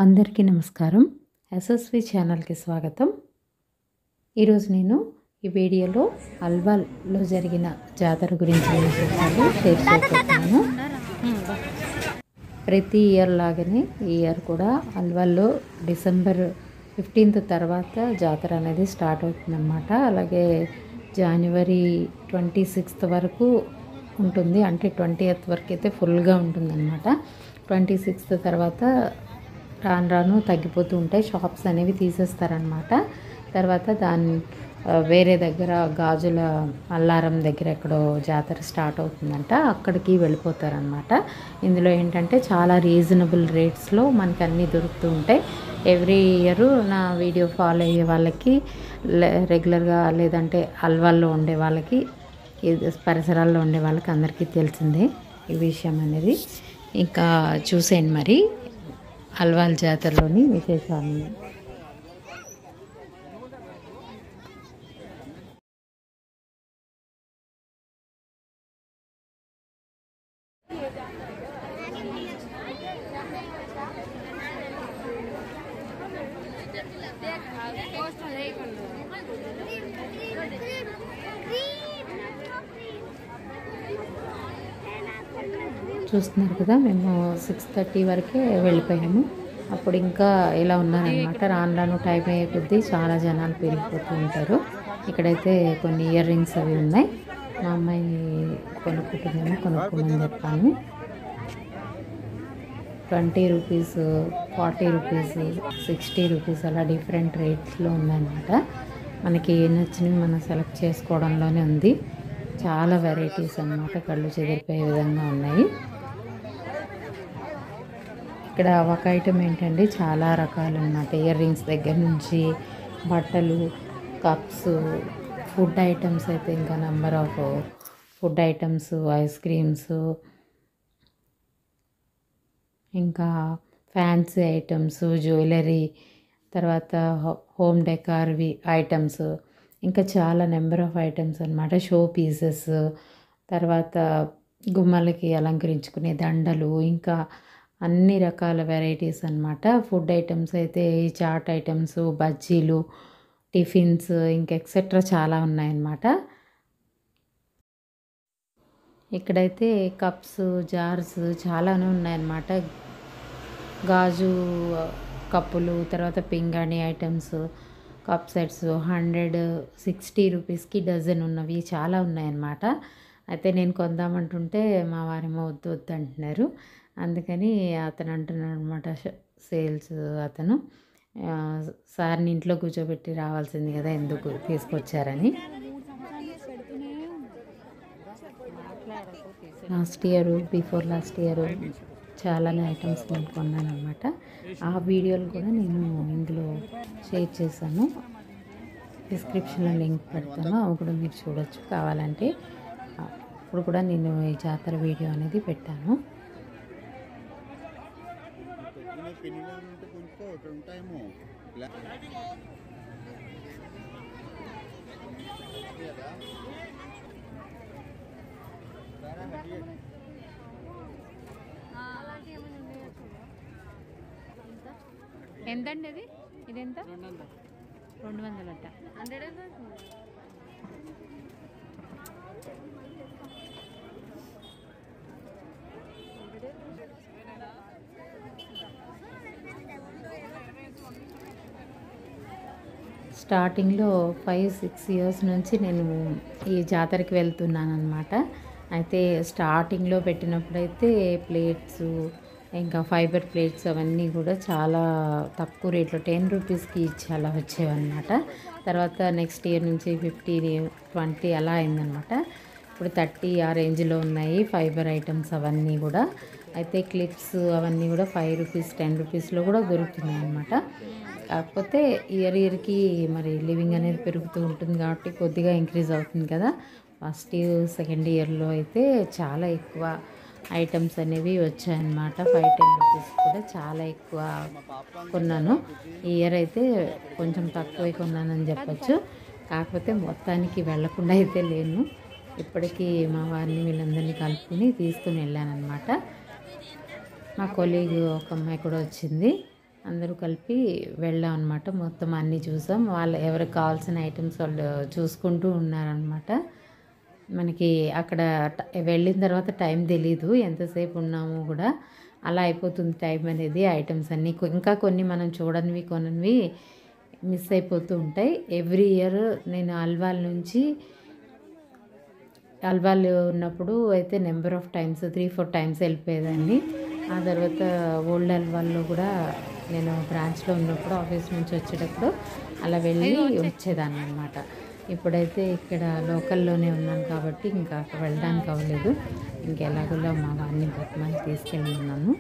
అందరికీ నమస్కారం. ఎస్ఎస్వి ఛానల్కి స్వాగతం. ఈరోజు నేను ఈ వీడియోలో అల్వాల్లో జరిగిన జాతర గురించి విశేషాలు షేర్ చేయబోతున్నాను. ప్రతి ఇయర్ లాగానే ఈ ఇయర్ కూడా అల్వాల్లో డిసెంబర్ 15th తర్వాత జాతర అనేది స్టార్ట్ అవుతుందన్నమాట. అలాగే జనవరి 26th వరకు ఉంటుంది. అంటే 20th వరకు అయితే ఫుల్గా ఉంటుందన్నమాట. 26th తర్వాత రాను రాను తగ్గిపోతూ ఉంటాయి. షాప్స్ అనేవి తీసేస్తారనమాట. తర్వాత వేరే దగ్గర గాజుల అల్లారం దగ్గర ఎక్కడో జాతర స్టార్ట్ అవుతుందంట, అక్కడికి వెళ్ళిపోతారనమాట. ఇందులో ఏంటంటే చాలా రీజనబుల్ రేట్స్లో మనకి అన్నీ దొరుకుతూ ఉంటాయి. ఎవ్రీ ఇయర్ నా వీడియో ఫాలో అయ్యే వాళ్ళకి, రెగ్యులర్గా లేదంటే అల్వాల్లో ఉండే వాళ్ళకి, పరిసరాల్లో ఉండే వాళ్ళకి అందరికీ తెలిసిందే ఈ విషయం అనేది. ఇంకా చూసేయండి మరి అల్వాల్ జాతరలోని విశేషాలు. చూస్తున్నారు కదా, మేము 6:30 వరకే వెళ్ళిపోయాము. అప్పుడు ఇంకా ఇలా ఉన్నారనమాట. రాను రాను టైం అయ్యే కొద్దీ చాలా జనాలు పెరిగిపోతూ ఉంటారు. ఇక్కడైతే కొన్ని ఇయర్ రింగ్స్ అవి ఉన్నాయి. మా అమ్మాయి కొనుక్కుంటుందేమో, కొనుక్కోమని చెప్పాను. 20 రూపీస్, 40 రూపీస్, 60 రూపీస్ అలా డిఫరెంట్ రేట్స్లో ఉందన్నమాట. మనకి నచ్చినవి మనం సెలెక్ట్ చేసుకోవడంలోనే ఉంది. చాలా వెరైటీస్ అన్నమాట, కళ్ళు చెదిరిపోయే విధంగా ఉన్నాయి. ఇక్కడ ఒక ఐటమ్ ఏంటండి, చాలా రకాలు అన్నమాట. ఇయర్ రింగ్స్ దగ్గర నుంచి బట్టలు, కప్స్, ఫుడ్ ఐటమ్స్ అయితే ఇంకా number of food items, ice creams, ఇంకా ఫ్యాన్సీ ఐటమ్స్, జ్యువెలరీ, తర్వాత హోమ్ డెకార్వి ఐటమ్స్, ఇంకా చాలా నెంబర్ ఆఫ్ ఐటమ్స్ అన్నమాట. షో పీసెస్, తర్వాత గుమ్మలకి అలంకరించుకునే దండలు, ఇంకా అన్ని రకాల వెరైటీస్ అన్నమాట. ఫుడ్ ఐటమ్స్ అయితే చాట్ ఐటమ్స్, బజ్జీలు, టిఫిన్స్, ఇంకా ఎక్సెట్రా చాలా ఉన్నాయన్నమాట. ఇక్కడైతే కప్స్, జార్స్ చాలానే ఉన్నాయన్నమాట. గాజు కప్పులు, తర్వాత పింగాణి ఐటమ్స్, కప్ సెట్స్ 160 రూపీస్కి డజన్ ఉన్నవి చాలా ఉన్నాయన్నమాట. అయితే నేను కొందామంటుంటే మా వారేమో వద్దు వద్దు అంటున్నారు. అందుకని అతను అంటున్నాడు అనమాట, సేల్స్ అతను, సార్ని ఇంట్లో కూర్చోబెట్టి రావాల్సింది కదా, ఎందుకు తీసుకొచ్చారని. బిఫోర్ లాస్ట్ ఇయర్ చాలానే ఐటమ్స్ నేను కొన్నాను అనమాట. ఆ వీడియోలు కూడా నేను ఇందులో షేర్ చేశాను. డిస్క్రిప్షన్లో లింక్ పెడతాను, అవి కూడా మీరు చూడొచ్చు కావాలంటే. ఇప్పుడు కూడా నేను ఈ జాతర వీడియో అనేది పెట్టాను. ఎంతండి అది? ఇదెంత? 200 అట్ట. స్టార్టింగ్లో 5-6 ఇయర్స్ నుంచి నేను ఈ జాతరకి వెళ్తున్నాను అనమాట. అయితే స్టార్టింగ్లో పెట్టినప్పుడైతే ప్లేట్స్, ఇంకా ఫైబర్ ప్లేట్స్ అవన్నీ కూడా చాలా తక్కువ రేట్లో 10 రూపీస్కి ఇచ్చి అలా వచ్చేవన్నమాట. తర్వాత నెక్స్ట్ ఇయర్ నుంచి 50, 20 అలా అయిందనమాట. ఇప్పుడు 30 ఆ రేంజ్లో ఉన్నాయి ఫైబర్ ఐటమ్స్ అవన్నీ కూడా. అయితే క్లిప్స్ అవన్నీ కూడా 5 రూపీస్, 10 రూపీస్లో కూడా దొరుకుతున్నాయి అన్నమాట. కాకపోతే ఇయర్కి మరి లివింగ్ అనేది పెరుగుతూ ఉంటుంది కాబట్టి కొద్దిగా ఇంక్రీజ్ అవుతుంది కదా. ఫస్ట్ ఇయర్, సెకండ్ ఇయర్లో అయితే చాలా ఎక్కువ ఐటమ్స్ అనేవి వచ్చాయన్నమాట. 5-10 రూపీస్ కూడా చాలా ఎక్కువ కొన్నాను. ఈ ఇయర్ అయితే కొంచెం తక్కువే కొన్నానని చెప్పచ్చు. కాకపోతే మొత్తానికి వెళ్ళకుండా అయితే లేను. ఇప్పటికీ మా వారిని వీళ్ళందరినీ కలుపుకొని తీసుకుని వెళ్ళానమాట. మా కొలీగ్ ఒక అమ్మాయి కూడా వచ్చింది. అందరూ కలిపి వెళ్ళాం అనమాట. మొత్తం అన్నీ చూసాం. వాళ్ళు ఎవరికి కావాల్సిన ఐటమ్స్ వాళ్ళు చూసుకుంటూ ఉన్నారనమాట. మనకి అక్కడ వెళ్ళిన తర్వాత టైం తెలీదు, ఎంతసేపు ఉన్నామో కూడా అలా అయిపోతుంది టైం అనేది. ఐటమ్స్ అన్నీ ఇంకా కొన్ని మనం చూడనివి కొననివి మిస్ అయిపోతూ ఉంటాయి. ఎవ్రీ ఇయర్ నేను అల్వాల్ ఉన్నప్పుడు అయితే నెంబర్ ఆఫ్ టైమ్స్ 3-4 టైమ్స్ వెళ్ళిపోయేదాన్ని. ఆ తర్వాత ఓల్డ్ అల్వాల్లో కూడా నేను బ్రాంచ్లో ఉన్నప్పుడు ఆఫీస్ నుంచి వచ్చేటప్పుడు అలా వెళ్ళి వచ్చేదాన్ని అనమాట. ఇప్పుడైతే ఇక్కడ లోకల్లోనే ఉన్నాను కాబట్టి ఇంకా అక్కడ వెళ్ళడానికి అవ్వలేదు. ఇంకెలాగోలా మా వారిని బతిమాలి తీసుకెళ్ళిన్నాను.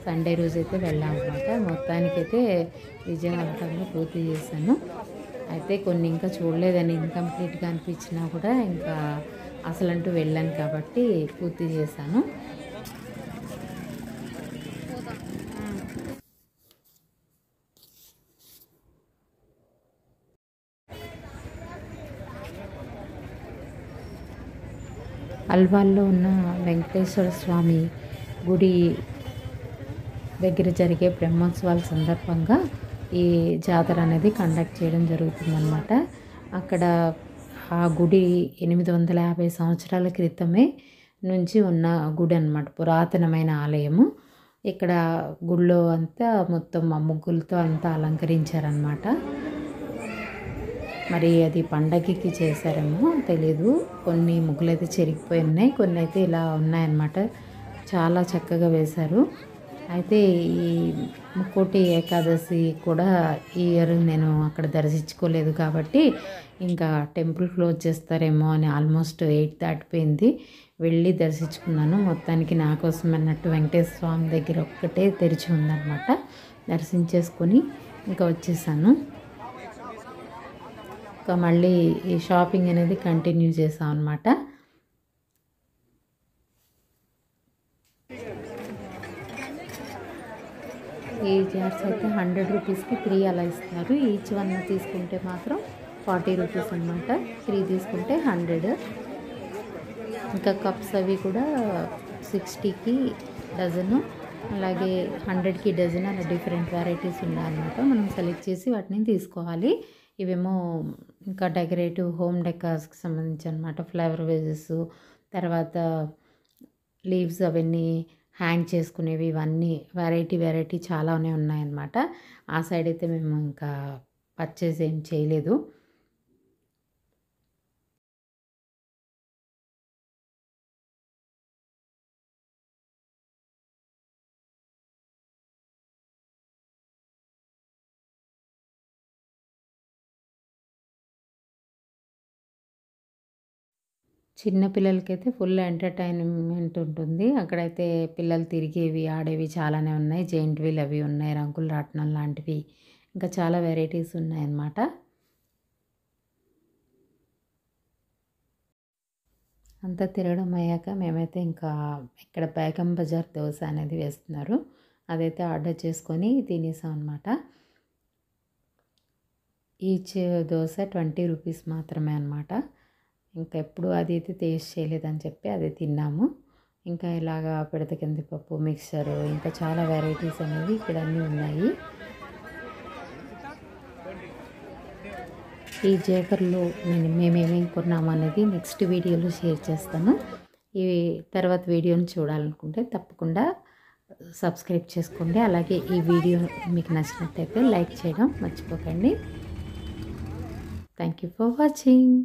సండే రోజు అయితే వెళ్ళామన్నమాట. మొత్తానికైతే విజయవంతంగా పూర్తి చేశాను. అయితే కొన్ని ఇంకా చూడలేదని ఇన్కంప్లీట్గా అనిపించినా కూడా ఇంకా అసలంటూ వెళ్ళాను కాబట్టి పూర్తి చేశాను. అల్వాల్లో ఉన్న వెంకటేశ్వర స్వామి గుడి దగ్గర జరిగే బ్రహ్మోత్సవాల సందర్భంగా ఈ జాతర అనేది కండక్ట్ చేయడం జరుగుతుందన్నమాట. అక్కడ ఆ గుడి 850 సంవత్సరాల క్రితమే నుంచి ఉన్న గుడి అన్నమాట. పురాతనమైన ఆలయము. ఇక్కడ గుడిలో అంతా మొత్తం ముగ్గులతో అంతా అలంకరించారనమాట. మరి అది పండగకి చేశారేమో తెలీదు. కొన్ని ముగ్గులు అయితే చెరిగిపోయి ఉన్నాయి, కొన్ని అయితే ఇలా ఉన్నాయన్నమాట. చాలా చక్కగా వేశారు. అయితే ఈ ముక్కోటి ఏకాదశి కూడా ఈ ఇయర్ నేను అక్కడ దర్శించుకోలేదు కాబట్టి ఇంకా టెంపుల్ క్లోజ్ చేస్తారేమో అని ఆల్మోస్ట్ 8 దాటిపోయింది. వెళ్ళి దర్శించుకున్నాను. మొత్తానికి నా కోసం అన్నట్టు వెంకటేశ్వర స్వామి దగ్గర ఒక్కటే తెరిచి ఉందన్నమాట. దర్శించేసుకొని ఇంకా వచ్చేసాను. ఇంకా మళ్ళీ ఈ షాపింగ్ అనేది కంటిన్యూ చేసాం అన్నమాట. ఈ జార్స్ అయితే 100 రూపీస్కి 3 అలా ఇస్తారు. ఈచ్ వన్ తీసుకుంటే మాత్రం 40 రూపీస్ అనమాట. 3 తీసుకుంటే 100. ఇంకా కప్స్ అవి కూడా 60కి డజను, అలాగే 100కి డజన్, అలా డిఫరెంట్ వెరైటీస్ ఉన్నాయన్నమాట. మనం సెలెక్ట్ చేసి వాటిని తీసుకోవాలి. ఇవేమో ఇంకా డెకరేటివ్ హోమ్ డెకార్స్కి సంబంధించి అనమాట. ఫ్లవర్ వేజెస్, తర్వాత లీవ్స్ అవన్నీ హ్యాంగ్ చేసుకునేవి, ఇవన్నీ వెరైటీ చాలానే ఉన్నాయన్నమాట. ఆ సైడ్ అయితే మేము ఇంకా పర్చేస్ ఏం చేయలేదు. చిన్నపిల్లలకైతే ఫుల్ ఎంటర్టైన్మెంట్ ఉంటుంది. అక్కడైతే పిల్లలు తిరిగేవి, ఆడేవి చాలానే ఉన్నాయి. జెయింట్ వీల్ అవి ఉన్నాయి, రంగుల రాట్నం లాంటివి, ఇంకా చాలా వెరైటీస్ ఉన్నాయన్నమాట. అంతా తిరగడం అయ్యాక మేమైతే ఇంకా ఇక్కడ బేగం బజార్ దోశ అనేది వేస్తున్నారు. అదైతే ఆర్డర్ చేసుకొని తినేసాం అనమాట. ఈచ్ దోశ 20 రూపీస్ మాత్రమే అనమాట. ఇంకా ఎప్పుడు అది అయితే టేస్ట్ చేయలేదని చెప్పి అది తిన్నాము. ఇంకా ఇలాగా పిడత కందిపప్పు, మిక్సరు, ఇంకా చాలా వెరైటీస్ అనేవి ఇక్కడ అన్నీ ఉన్నాయి. ఈ జేకర్లో మేమేమేమి కొన్నాము అనేది నెక్స్ట్ వీడియోలో షేర్ చేస్తాను. ఈ తర్వాత వీడియోని చూడాలనుకుంటే తప్పకుండా సబ్స్క్రైబ్ చేసుకోండి. అలాగే ఈ వీడియో మీకు నచ్చినట్టయితే లైక్ చేయడం మర్చిపోకండి. Thank you for watching.